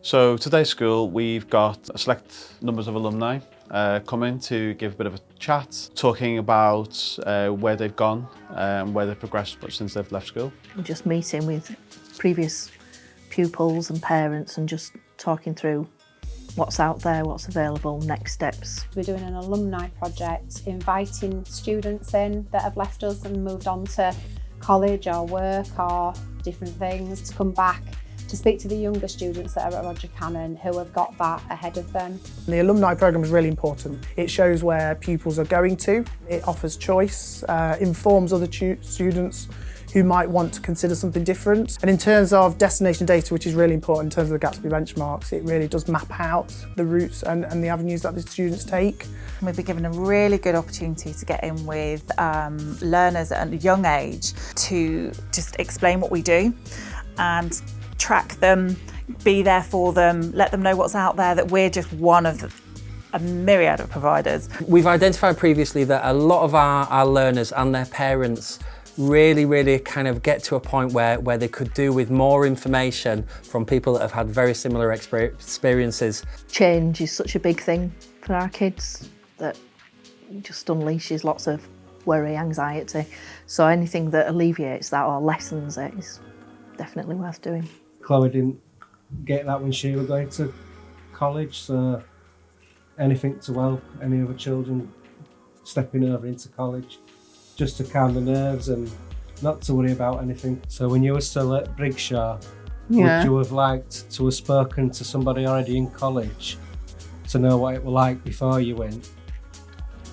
So today's school, we've got a select numbers of alumni coming to give a bit of a chat, talking about where they've gone and where they've progressed since they've left school. We're just meeting with previous pupils and parents and just talking through what's out there, what's available, next steps. We're doing an alumni project, inviting students in that have left us and moved on to college or work or different things to come back to speak to the younger students that are at Roger Cannon who have got that ahead of them. The alumni programme is really important. It shows where pupils are going to, it offers choice, informs other students who might want to consider something different. And in terms of destination data, which is really important in terms of the Gatsby benchmarks, it really does map out the routes and the avenues that the students take. We've been given a really good opportunity to get in with learners at a young age to just explain what we do and track them, be there for them, let them know what's out there, that we're just one of a myriad of providers. We've identified previously that a lot of our learners and their parents really kind of get to a point where they could do with more information from people that have had very similar experiences. Change is such a big thing for our kids that just unleashes lots of worry, anxiety. So anything that alleviates that or lessens it is definitely worth doing. Chloe didn't get that when she was going to college, so anything to help any other children stepping over into college, just to calm the nerves and not to worry about anything. So when you were still at Brigshaw, would you have liked to have spoken to somebody already in college to know what it was like before you went?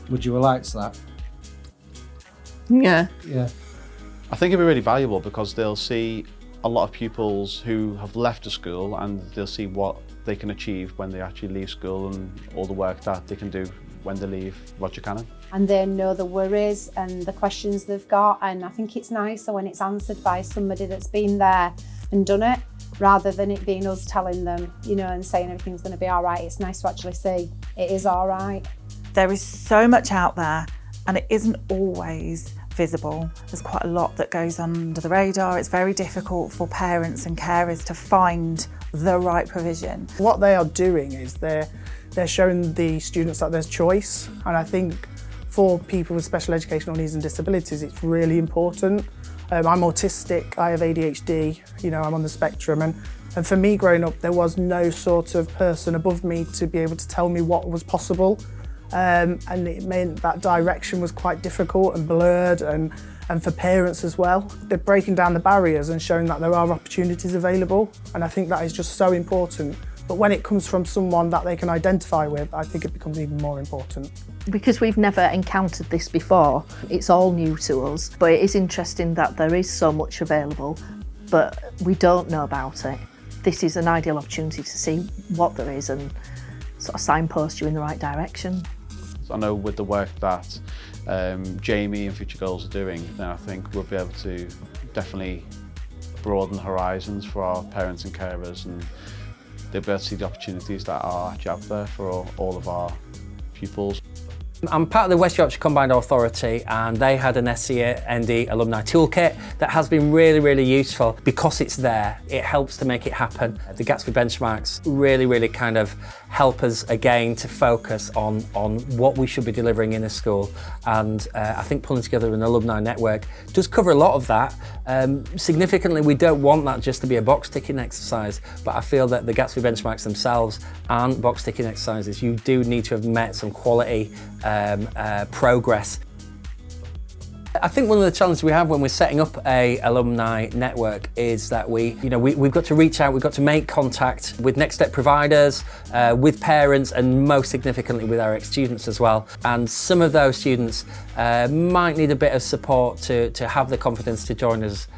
Would you have liked that? Yeah. Yeah. I think it'd be really valuable because they'll see a lot of pupils who have left the school and they'll see what they can achieve when they actually leave school and all the work that they can do when they leave Roger Cannon. And they know the worries and the questions they've got, and I think it's nicer when it's answered by somebody that's been there and done it, rather than it being us telling them, you know, and saying everything's going to be all right. It's nice to actually see it is all right. There is so much out there and it isn't always visible. There's quite a lot that goes under the radar. It's very difficult for parents and carers to find the right provision. What they are doing is they're showing the students that there's choice, and I think for people with special educational needs and disabilities it's really important. I'm autistic, I have ADHD, you know, I'm on the spectrum, and for me growing up there was no sort of person above me to be able to tell me what was possible. And it meant that direction was quite difficult and blurred, and for parents as well. They're breaking down the barriers and showing that there are opportunities available, and I think that is just so important. But when it comes from someone that they can identify with, I think it becomes even more important. Because we've never encountered this before, it's all new to us, but it is interesting that there is so much available, but we don't know about it. This is an ideal opportunity to see what there is and sort of signpost you in the right direction. I know with the work that Jamie and FutureGoals are doing, then I think we'll be able to definitely broaden the horizons for our parents and carers, and they'll be able to see the opportunities that are actually out there for all of our pupils. I'm part of the West Yorkshire Combined Authority, and they had an SEND alumni toolkit that has been really useful because it's there. It helps to make it happen. The Gatsby benchmarks really kind of help us again to focus on what we should be delivering in a school, and I think pulling together an alumni network does cover a lot of that. Significantly, we don't want that just to be a box ticking exercise, but I feel that the Gatsby benchmarks themselves aren't box ticking exercises. You do need to have met some quality progress. I think one of the challenges we have when we're setting up a alumni network is that we've got to reach out, we've got to make contact with next step providers, with parents, and most significantly with our ex-students as well. And some of those students might need a bit of support to have the confidence to join us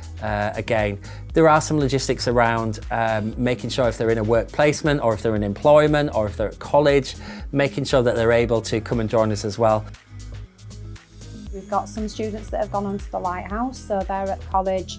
again. There are some logistics around making sure if they're in a work placement or if they're in employment or if they're at college, making sure that they're able to come and join us as well. We've got some students that have gone on to the Lighthouse, so they're at college,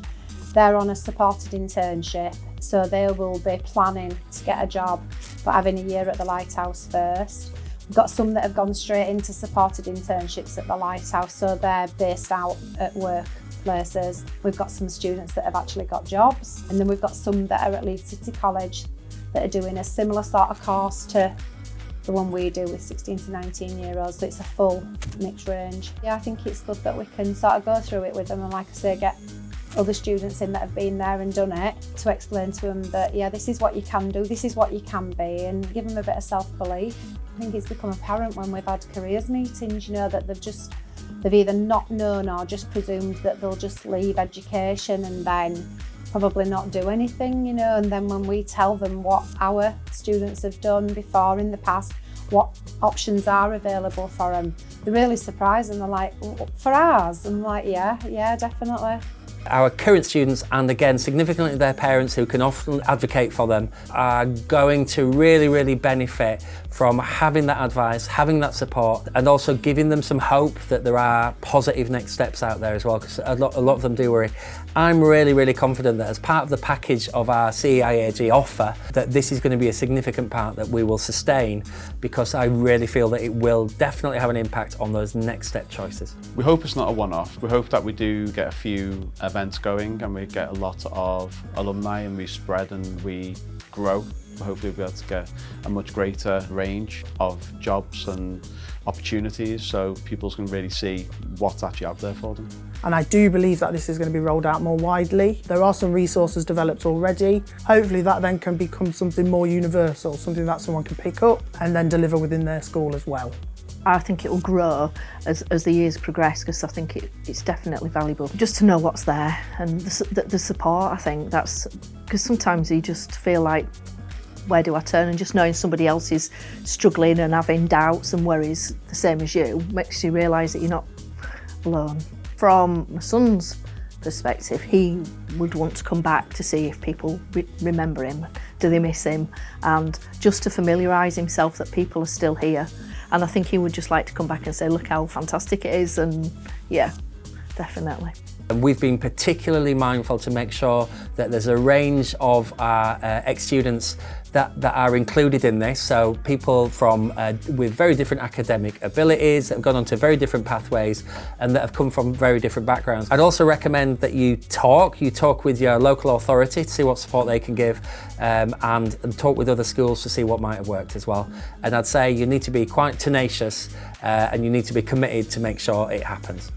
they're on a supported internship, so they will be planning to get a job but having a year at the Lighthouse first. We've got some that have gone straight into supported internships at the Lighthouse, so they're based out at workplaces. We've got some students that have actually got jobs, and then we've got some that are at Leeds City College that are doing a similar sort of course to the one we do with 16 to 19-year-olds, so it's a full mixed range. Yeah, I think it's good that we can sort of go through it with them and, like I say, get other students in that have been there and done it to explain to them that, yeah, this is what you can do, this is what you can be, and give them a bit of self-belief. I think it's become apparent when we've had careers meetings, you know, that they've either not known or just presumed that they'll just leave education and then probably not do anything, you know, and then when we tell them what our students have done before in the past, what options are available for them, they're really surprised and they're like, for ours? And I'm like, yeah, definitely. Our current students, and again significantly their parents who can often advocate for them, are going to really benefit from having that advice, having that support, and also giving them some hope that there are positive next steps out there as well, because a lot of them do worry. I'm really confident that as part of the package of our CEIAG offer, that this is going to be a significant part that we will sustain, because I really feel that it will definitely have an impact on those next step choices. We hope it's not a one-off. We hope that we do get a few events going and we get a lot of alumni and we spread and we grow. Hopefully we'll be able to get a much greater range of jobs and opportunities so people can really see what's actually out there for them. And I do believe that this is going to be rolled out more widely. There are some resources developed already. Hopefully that then can become something more universal, something that someone can pick up and then deliver within their school as well. I think it will grow as the years progress, because I think it's definitely valuable just to know what's there, and the support. I think that's because sometimes you just feel like, where do I turn? And just knowing somebody else is struggling and having doubts and worries the same as you makes you realise that you're not alone. From my son's perspective, he would want to come back to see if people remember him, do they miss him, and just to familiarise himself that people are still here. And I think he would just like to come back and say, look how fantastic it is, and yeah, definitely. And we've been particularly mindful to make sure that there's a range of our ex-students that are included in this. So people from with very different academic abilities that have gone on to very different pathways and that have come from very different backgrounds. I'd also recommend that you talk with your local authority to see what support they can give, and talk with other schools to see what might have worked as well. And I'd say you need to be quite tenacious and you need to be committed to make sure it happens.